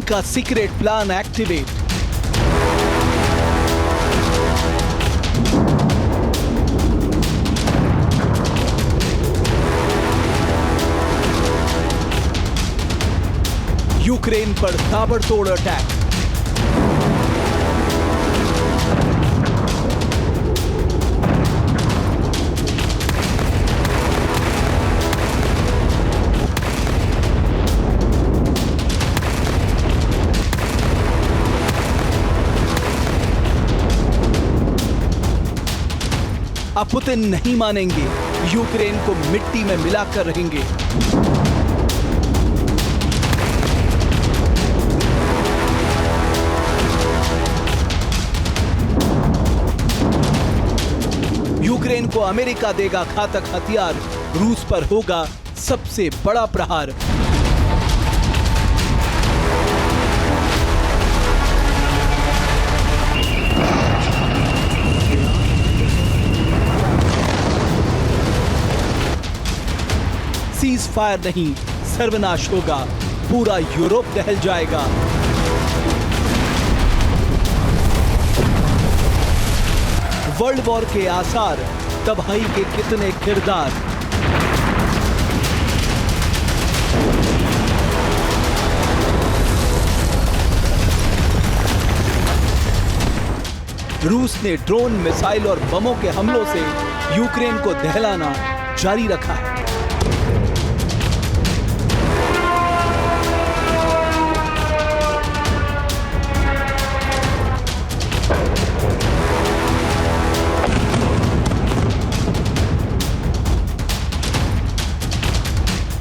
का secret plan activate. Ukraine पर ताबड़तोड़ अटैक। अब पुतिन नहीं मानेंगे, यूक्रेन को मिट्टी में मिलाकर रहेंगे। यूक्रेन को अमेरिका देगा घातक हथियार, रूस पर होगा सबसे बड़ा प्रहार। सीज फायर नहीं, सर्वनाश होगा, पूरा यूरोप दहल जाएगा। वर्ल्ड वॉर के आसार, तबाही के कितने किरदार। रूस ने ड्रोन, मिसाइल और बमों के हमलों से यूक्रेन को दहलाना जारी रखा है।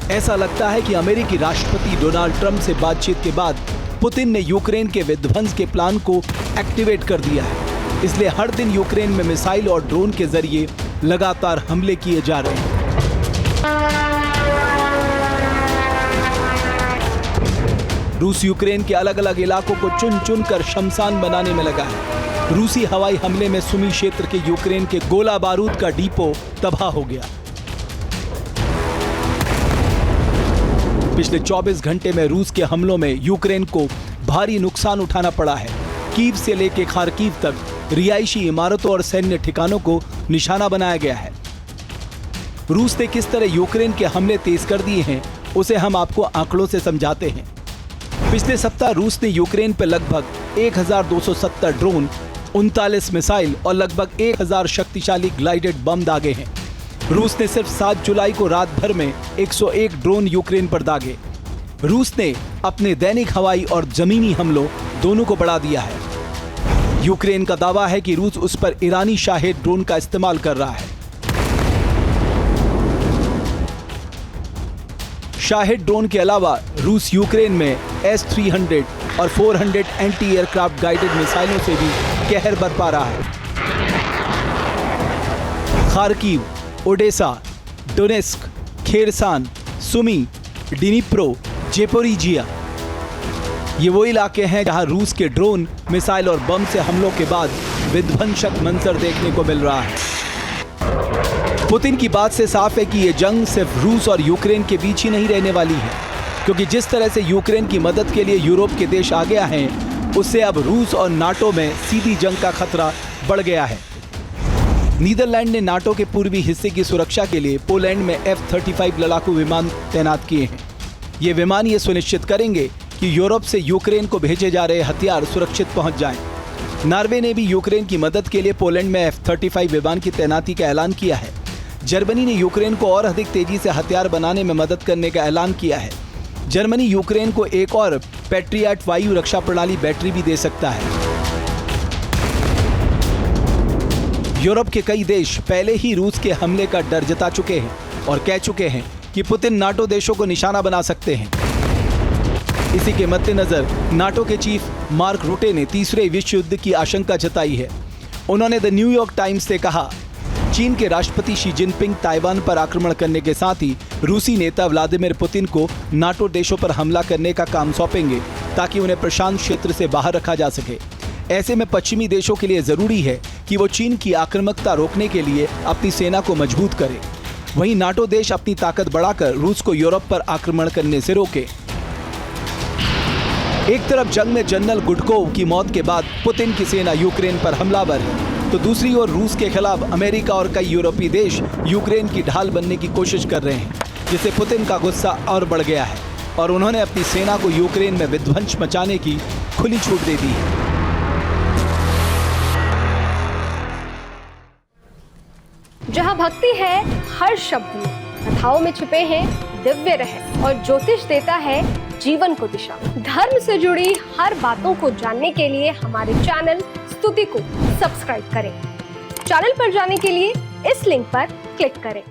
ऐसा लगता है कि अमेरिकी राष्ट्रपति डोनाल्ड ट्रंप से बातचीत के बाद पुतिन ने यूक्रेन के विध्वंस के प्लान को एक्टिवेट कर दिया है। इसलिए हर दिन यूक्रेन में मिसाइल और ड्रोन के जरिए लगातार हमले किए जा रहे हैं। रूस यूक्रेन के अलग अलग इलाकों को चुन चुन कर शमशान बनाने में लगा है। रूसी हवाई हमले में सुमी क्षेत्र के यूक्रेन के गोला बारूद का डिपो तबाह हो गया। पिछले 24 घंटे में रूस के हमलों में यूक्रेन को भारी नुकसान उठाना पड़ा है। कीव से लेकर खार्किव तक रिहायशी इमारतों और सैन्य ठिकानों को निशाना बनाया गया है। रूस ने किस तरह यूक्रेन के हमले तेज कर दिए हैं, उसे हम आपको आंकड़ों से समझाते हैं। पिछले सप्ताह रूस ने यूक्रेन पर लगभग 1270 ड्रोन, 39 मिसाइल और लगभग 1000 शक्तिशाली ग्लाइडेड बम दागे हैं। रूस ने सिर्फ 7 जुलाई को रात भर में 101 ड्रोन यूक्रेन पर दागे। रूस ने अपने दैनिक हवाई और जमीनी हमलों दोनों को बढ़ा दिया है। यूक्रेन का दावा है कि रूस उस पर ईरानी शाहेद ड्रोन का इस्तेमाल कर रहा है। शाहेद ड्रोन के अलावा रूस यूक्रेन में S-300 और 400 एंटी एयरक्राफ्ट गाइडेड मिसाइलों से भी कहर बरपा रहा है। Kharkiv, Odesa, Donetsk, Kherson, Sumy, Dnipro, Zaporizhzhia, ये वो इलाके हैं जहां रूस के ड्रोन, मिसाइल और बम से हमलों के बाद विध्वंसक मंजर देखने को मिल रहा है। पुतिन की बात से साफ है कि ये जंग सिर्फ रूस और यूक्रेन के बीच ही नहीं रहने वाली है, क्योंकि जिस तरह से यूक्रेन की मदद के लिए यूरोप के देश आ गया है, उससे अब रूस और नाटो में सीधी जंग का खतरा बढ़ गया है। नीदरलैंड ने नाटो के पूर्वी हिस्से की सुरक्षा के लिए पोलैंड में F-35 लड़ाकू विमान तैनात किए हैं। ये विमान ये सुनिश्चित करेंगे कि यूरोप से यूक्रेन को भेजे जा रहे हथियार सुरक्षित पहुंच जाएं। नॉर्वे ने भी यूक्रेन की मदद के लिए पोलैंड में F-35 विमान की तैनाती का ऐलान किया है। जर्मनी ने यूक्रेन को और अधिक तेजी से हथियार बनाने में मदद करने का ऐलान किया है। जर्मनी यूक्रेन को एक और पैट्रियट वायु रक्षा प्रणाली बैटरी भी दे सकता है। यूरोप के कई देश पहले ही रूस के हमले का डर जता चुके हैं और कह चुके हैं कि पुतिन नाटो देशों को निशाना बना सकते हैं। इसी के मद्देनजर नाटो के चीफ मार्क रुटे ने तीसरे विश्व युद्ध की आशंका जताई है। उन्होंने द न्यूयॉर्क टाइम्स से कहा, चीन के राष्ट्रपति शी जिनपिंग ताइवान पर आक्रमण करने के साथ ही रूसी नेता व्लादिमीर पुतिन को नाटो देशों पर हमला करने का काम सौंपेंगे, ताकि उन्हें प्रशांत क्षेत्र से बाहर रखा जा सके। ऐसे में पश्चिमी देशों के लिए जरूरी है कि वो चीन की आक्रामकता रोकने के लिए अपनी सेना को मजबूत करे। वहीं नाटो देश अपनी ताकत बढ़ाकर रूस को यूरोप पर आक्रमण करने से रोके। एक तरफ जंग में जनरल गुडकोव की मौत के बाद पुतिन की सेना यूक्रेन पर हमलावर है, तो दूसरी ओर रूस के खिलाफ अमेरिका और कई यूरोपीय देश यूक्रेन की ढाल बनने की कोशिश कर रहे हैं, जिससे पुतिन का गुस्सा और बढ़ गया है और उन्होंने अपनी सेना को यूक्रेन में विध्वंस मचाने की खुली छूट दे दी है। जहां भक्ति है हर शब्द में, कथाओं में छुपे हैं दिव्य रहस्य और ज्योतिष देता है जीवन को दिशा। धर्म से जुड़ी हर बातों को जानने के लिए हमारे चैनल स्तुति को सब्सक्राइब करें। चैनल पर जाने के लिए इस लिंक पर क्लिक करें।